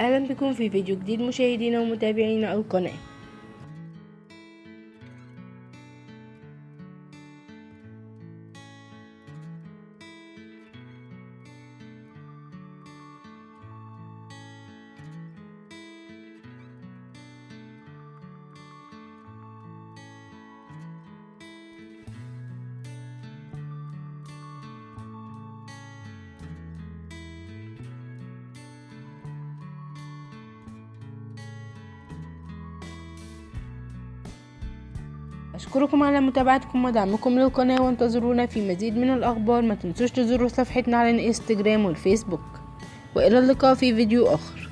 اهلا بكم في فيديو جديد مشاهدينا ومتابعينا القناة. أشكركم على متابعتكم ودعمكم للقناة، وانتظرونا في مزيد من الأخبار. ما تنسوش تزوروا صفحتنا على الانستجرام والفيسبوك، وإلى اللقاء في فيديو آخر.